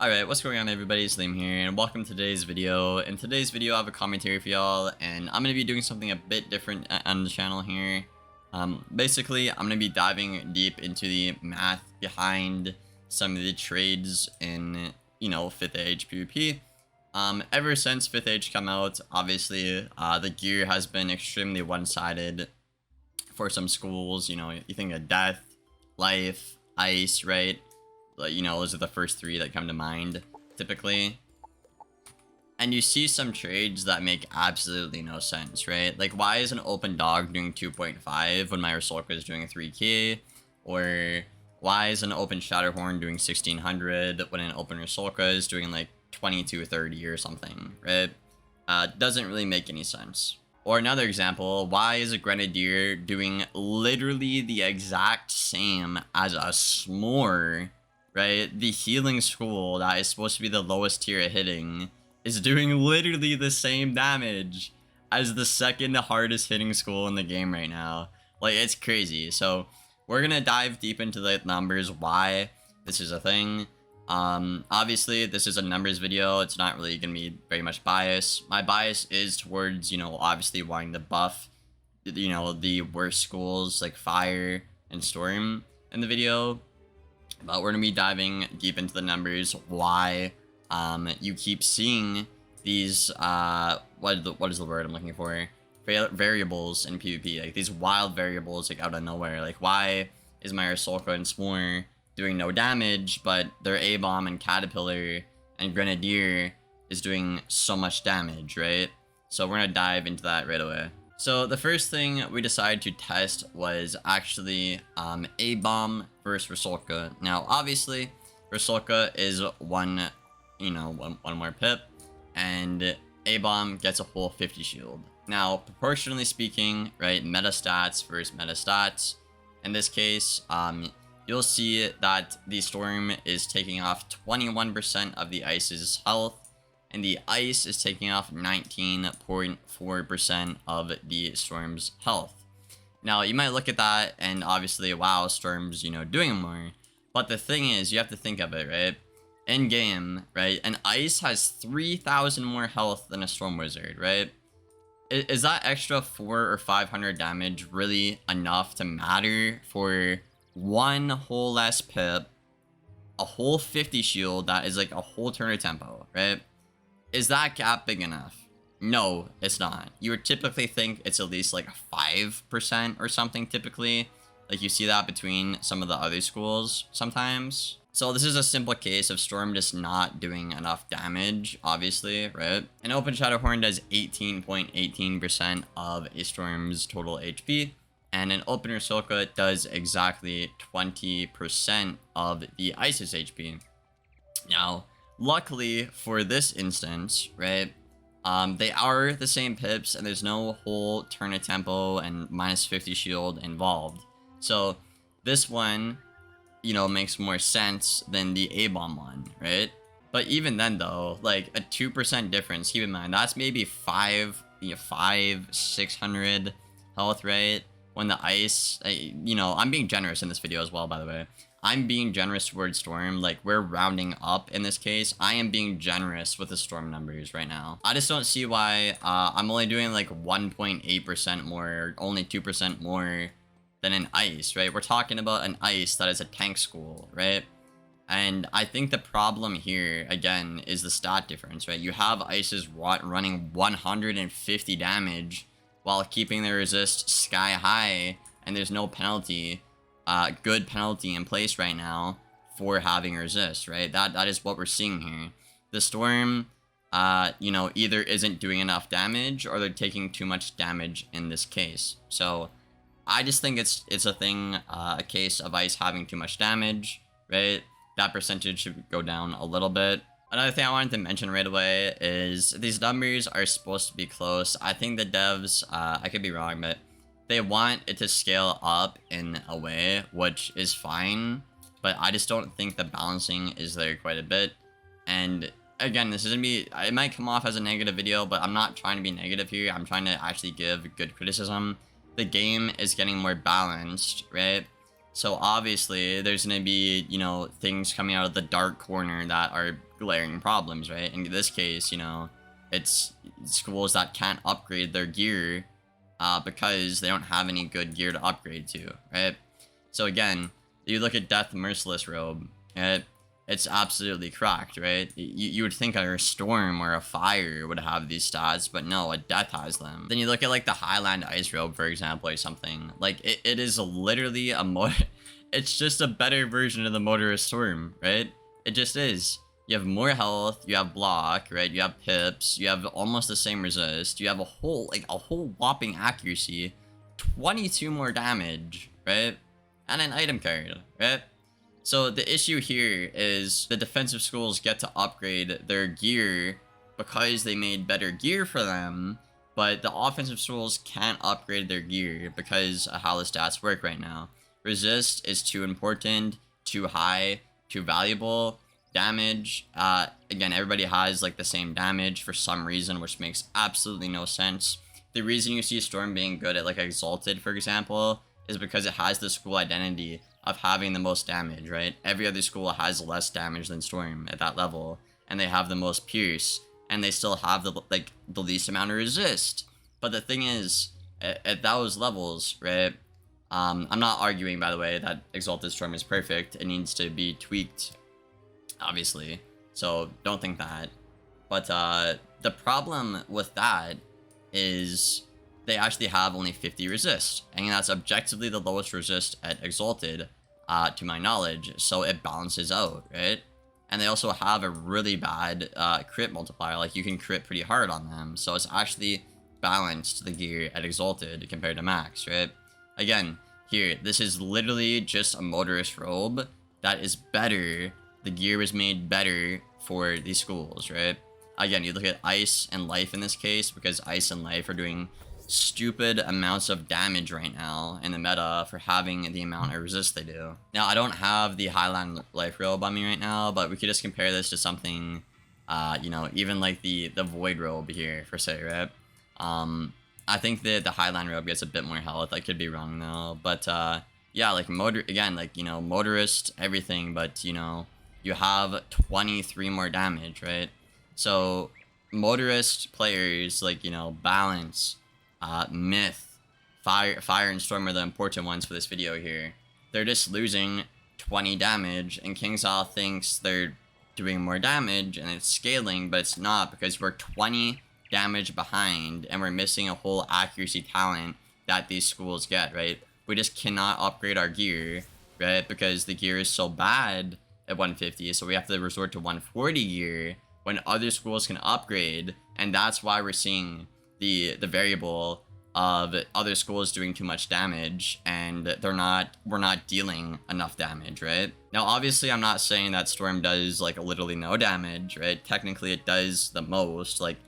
Alright, what's going on everybody, it's Liam here, and welcome to today's video. In today's video, I have a commentary for y'all, and I'm going to be doing something a bit different on the channel here. Basically, I'm going to be diving deep into the math behind some of the trades in, 5th age PvP. Ever since 5th age come out, obviously, the gear has been extremely one-sided for some schools. You think of death, life, ice, right? Those are the first three that come to mind, typically. And you see some trades that make absolutely no sense, right? Like, why is an open dog doing 2.5 when my Rusalka is doing 3k? Or why is an open Shatterhorn doing 1600 when an open Rusalka is doing like 2230 or something, right? Doesn't really make any sense. Or another example, why is a Grenadier doing literally the exact same as a S'more? Right, the healing school that is supposed to be the lowest tier at hitting is doing literally the same damage as the second hardest hitting school in the game right now. Like, it's crazy. So we're gonna dive deep into the numbers, why this is a thing. Obviously this is a numbers video. It's not really gonna be very much bias. My bias is towards, obviously wanting to buff, the worst schools like Fire and Storm in the video. But we're going to be diving deep into the numbers, why you keep seeing these, what is the word I'm looking for? Variables in PvP, like these wild variables like out of nowhere. Like, why is my Rusalka and S'more doing no damage, but their A-Bomb and Caterpillar and Grenadier is doing so much damage, right? So we're going to dive into that right away. So the first thing we decided to test was actually A-Bomb versus Rusalka. Now, obviously, Rusalka is one more pip, and A-Bomb gets a whole 50 shield. Now, proportionally speaking, right, meta stats versus meta stats. In this case, you'll see that the Storm is taking off 21% of the Ice's health, and the Ice is taking off 19.4% of the Storm's health. Now, you might look at that and obviously, wow, Storm's, doing more. But the thing is, you have to think of it, right? In game, right, an Ice has 3,000 more health than a Storm Wizard, right? Is that extra 400 or 500 damage really enough to matter for one whole less pip, a whole 50 shield that is like a whole turn of tempo, right? Is that gap big enough? No, it's not. You would typically think it's at least like 5% or something typically. Like, you see that between some of the other schools sometimes. So this is a simple case of Storm just not doing enough damage, obviously, right? An open Shatterhorn does 18.18% of a Storm's total HP. And an open Rusalka does exactly 20% of the Ice's HP. Now, luckily for this instance, right, they are the same pips and there's no whole turn of tempo and minus 50 shield involved. So this one, makes more sense than the A-Bomb one, right? But even then though, like a 2% difference, keep in mind, that's maybe 600 health, right? When the Ice, I'm being generous in this video as well, by the way. I'm being generous towards Storm. Like, we're rounding up in this case. I am being generous with the Storm numbers right now. I just don't see why I'm only doing like 1.8% more, or only 2% more than an Ice, right? We're talking about an Ice that is a tank school, right? And I think the problem here, again, is the stat difference, right? You have Ices running 150 damage while keeping their resist sky high, and there's no penalty. Good penalty in place right now for having resist, right? That is what we're seeing here. The Storm, either isn't doing enough damage or they're taking too much damage in this case. So I just think it's a thing, a case of Ice having too much damage, right? That percentage should go down a little bit. Another thing I wanted to mention right away is these numbers are supposed to be close. I think the devs, I could be wrong, but they want it to scale up in a way, which is fine, but I just don't think the balancing is there quite a bit. And again, this is gonna be, it might come off as a negative video, but I'm not trying to be negative here. I'm trying to actually give good criticism. The game is getting more balanced, right? So obviously there's gonna be, things coming out of the dark corner that are glaring problems, right? In this case, you know, it's schools that can't upgrade their gear because they don't have any good gear to upgrade to, right? So again, you look at Death Merciless Robe, right? It's absolutely cracked, right? You would think a Storm or a Fire would have these stats, but no, a Death has them. Then you look at like the Highland Ice Robe, for example, or something. Like it is literally a it's just a better version of the Motorist Storm, right? It just is. You have more health, you have block, right? You have pips, you have almost the same resist, you have a whole whopping accuracy, 22 more damage, right? And an item card, right? So the issue here is the defensive schools get to upgrade their gear because they made better gear for them, but the offensive schools can't upgrade their gear because of how the stats work right now. Resist is too important, too high, too valuable. Damage, again, everybody has like the same damage for some reason, which makes absolutely no sense. The reason you see Storm being good at like Exalted, for example, is because it has the school identity of having the most damage, right? Every other school has less damage than Storm at that level, and they have the most Pierce, and they still have the least amount of resist. But the thing is, at those levels, right? I'm not arguing, by the way, that Exalted Storm is perfect. It needs to be tweaked, obviously. So don't think that. But the problem with that is they actually have only 50 resist, and that's objectively the lowest resist at Exalted, to my knowledge, so it balances out, right? And they also have a really bad crit multiplier, like you can crit pretty hard on them, so it's actually balanced the gear at Exalted compared to Max, right? Again, here, this is literally just a Motorist Robe that is better. The gear was made better for these schools, right? Again, you look at Ice and Life in this case, because Ice and Life are doing stupid amounts of damage right now in the meta for having the amount of resist they do. Now, I don't have the Highland Life Robe on me right now, but we could just compare this to something, you know, even like the Void Robe here, per se, right? I think that the Highland Robe gets a bit more health. I could be wrong, though. But, yeah, like, again, like, you know, Motorist, everything, but, you know, you have 23 more damage, right? So, Motorist players, like, you know, Balance, Myth, Fire and Storm are the important ones for this video here. They're just losing 20 damage, and KingsIsle thinks they're doing more damage, and it's scaling, but it's not, because we're 20 damage behind, and we're missing a whole accuracy talent that these schools get, right? We just cannot upgrade our gear, right? Because the gear is so bad at 150, so we have to resort to 140 gear when other schools can upgrade, and that's why we're seeing the variable of other schools doing too much damage, and we're not dealing enough damage, right? Now, obviously, I'm not saying that Storm does, like, literally no damage, right? Technically, it does the most. Like,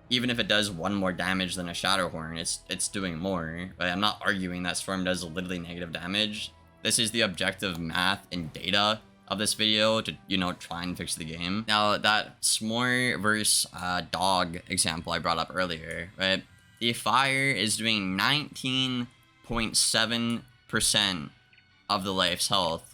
even if it does one more damage than a Shadowhorn, it's doing more, right? I'm not arguing that Storm does literally negative damage. This is the objective math and data of this video to, you know, try and fix the game. Now, that S'more versus Dog example I brought up earlier, right? The Fire is doing 19.7% of the Life's health,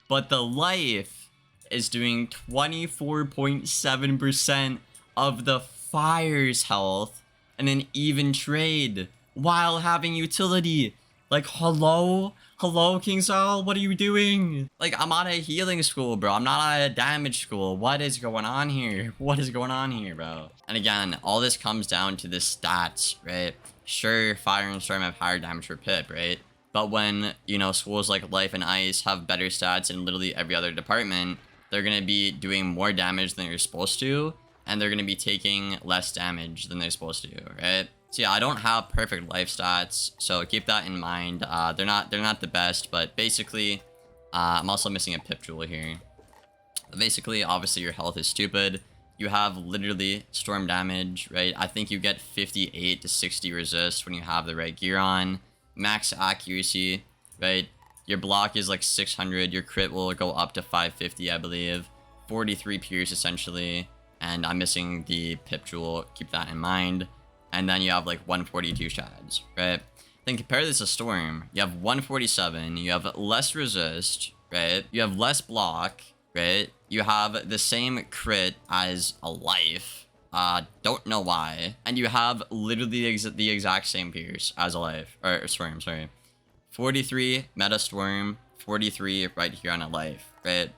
but the Life is doing 24.7% of the Fire's health in an even trade while having utility. Like, hello? Hello, KingsIsle? What are you doing? Like, I'm at a healing school, bro. I'm not at a damage school. What is going on here? What is going on here, bro? And again, all this comes down to the stats, right? Sure, Fire and Storm have higher damage per pip, right? But when, you know, schools like Life and Ice have better stats in literally every other department, they're going to be doing more damage than you're supposed to, and they're going to be taking less damage than they're supposed to, right? So yeah, I don't have perfect life stats, so keep that in mind. They're not the best, but basically, I'm also missing a pip jewel here. Basically, obviously your health is stupid. You have literally Storm damage, right? I think you get 58 to 60 resist when you have the right gear on. Max accuracy, right? Your block is like 600. Your crit will go up to 550, I believe. 43 pierce essentially, and I'm missing the pip jewel. Keep that in mind. And then you have like 142 shads, right? Then compare this to Storm. You have 147, you have less resist, right? You have less block, right? You have the same crit as a life. Don't know why. And you have literally the exact same pierce as a life. Or Storm, sorry. 43 meta Storm, 43 right here on a life, right?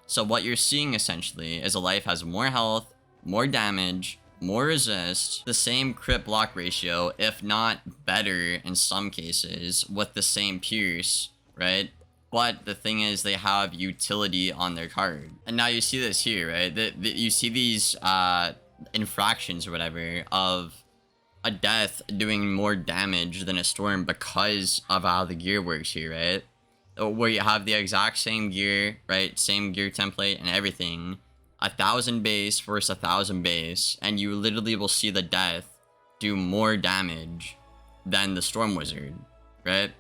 So what you're seeing essentially is a life has more health, more damage, more resist, the same crit block ratio, if not better in some cases, with the same pierce, right? But the thing is, they have utility on their card. And now you see this here, right? You see these infractions or whatever of a death doing more damage than a storm because of how the gear works here, right? Where you have the exact same gear, right? Same gear template and everything. 1,000 base versus 1,000 base, and you literally will see the death do more damage than the Storm Wizard, right?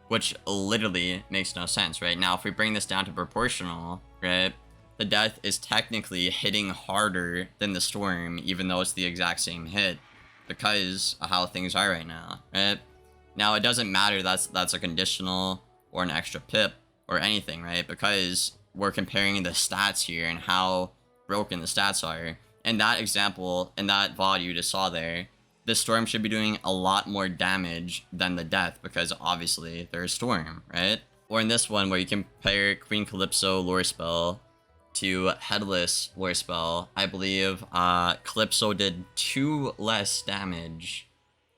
Which literally makes no sense, right? Now, if we bring this down to proportional, right? The death is technically hitting harder than the Storm, even though it's the exact same hit, because of how things are right now, right? Now, it doesn't matter that's a conditional or an extra pip or anything, right? Because we're comparing the stats here and how broken the stats are. In that example, in that VOD you just saw there, the Storm should be doing a lot more damage than the death because obviously they're a Storm, right? Or in this one where you compare Queen Calypso lore spell to Headless lore spell, I believe Calypso did 2 less damage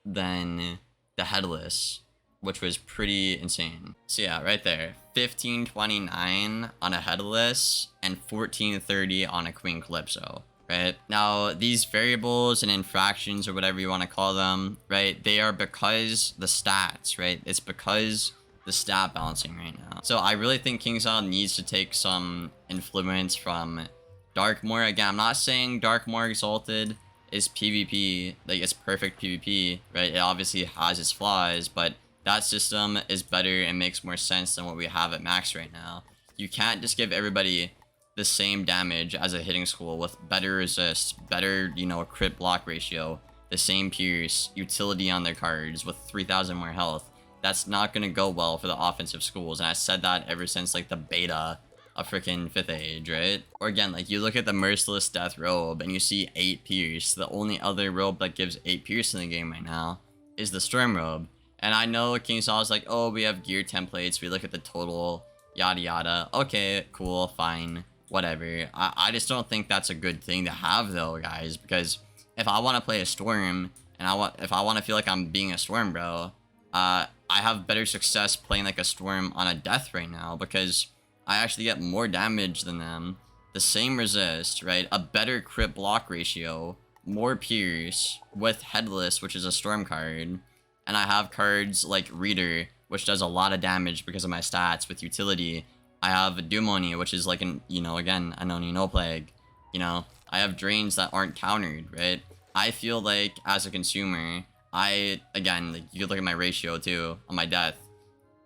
than the Headless, which was pretty insane. So yeah, right there, 1529 on a Headless and 1430 on a Queen Calypso, right? Now, these variables and infractions, or whatever you want to call them, right, they are because the stats, right? It's because the stat balancing right now. So I really think KingsIsle needs to take some influence from Darkmoor. Again, I'm not saying Darkmoor Exalted is PvP, like it's perfect PvP, right? It obviously has its flaws, but that system is better and makes more sense than what we have at max right now. You can't just give everybody the same damage as a hitting school with better resist, better, you know, crit block ratio, the same pierce, utility on their cards with 3,000 more health. That's not going to go well for the offensive schools. And I said that ever since like the beta of freaking 5th Age, right? Or again, like you look at the Merciless Death robe and you see 8 pierce. The only other robe that gives 8 pierce in the game right now is the Storm robe. And I know KingsIsle is like, oh, we have gear templates. We look at the total, yada yada. Okay, cool, fine, whatever. I just don't think that's a good thing to have though, guys. Because if I want to play a Storm, and if I want to feel like I'm being a Storm, bro, I have better success playing like a Storm on a Death right now. Because I actually get more damage than them. The same resist, right? A better crit block ratio. More pierce with Headless, which is a Storm card. And I have cards like Reader, which does a lot of damage because of my stats with utility. I have Dumoni, which is like an, you know, again, a no plague. You know, I have drains that aren't countered, right? I feel like as a consumer, again, like you could look at my ratio too on my death.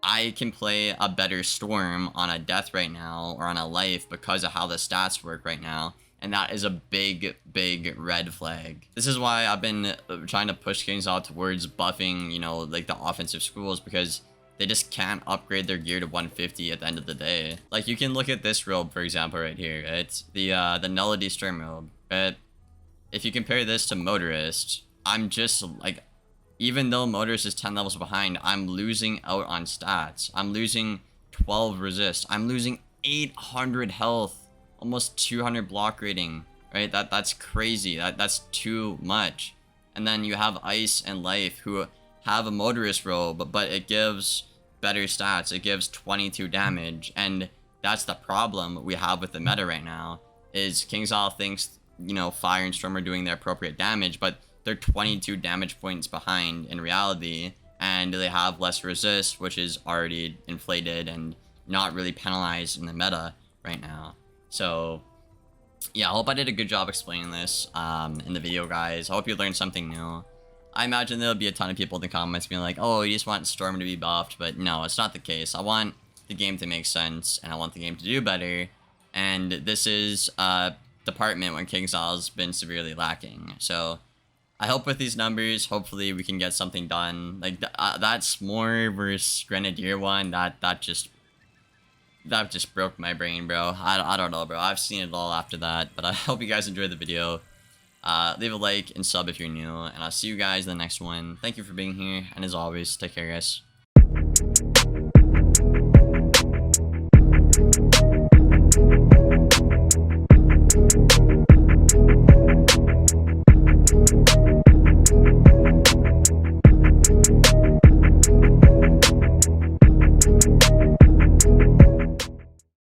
I can play a better Storm on a death right now or on a life because of how the stats work right now. And that is a big, big red flag. This is why I've been trying to push KingsIsle towards buffing, you know, like the offensive schools, because they just can't upgrade their gear to 150 at the end of the day. Like you can look at this robe, for example, right here. It's the Nullity Storm robe, right? If you compare this to Motorist, I'm just like, even though Motorist is 10 levels behind, I'm losing out on stats. I'm losing 12 resist. I'm losing 800 health. Almost 200 block rating, right? That's crazy. That's too much. And then you have Ice and Life who have a Motorist robe, but it gives better stats. It gives 22 damage, and that's the problem we have with the meta right now. Is KingsIsle thinks, you know, Fire and Storm are doing the appropriate damage, but they're 22 damage points behind in reality, and they have less resist, which is already inflated and not really penalized in the meta right now. So, yeah, I hope I did a good job explaining this in the video, guys. I hope you learned something new. I imagine there'll be a ton of people in the comments being like, oh, you just want Storm to be buffed, but no, it's not the case. I want the game to make sense, and I want the game to do better, and this is a department when KingsIsle's been severely lacking. So, I hope with these numbers, hopefully we can get something done. Like, that S'more versus Grenadier one, that just that just broke my brain, bro. I don't know, bro. I've seen it all after that. But I hope you guys enjoyed the video. Leave a like and sub if you're new. And I'll see you guys in the next one. Thank you for being here. And as always, take care, guys.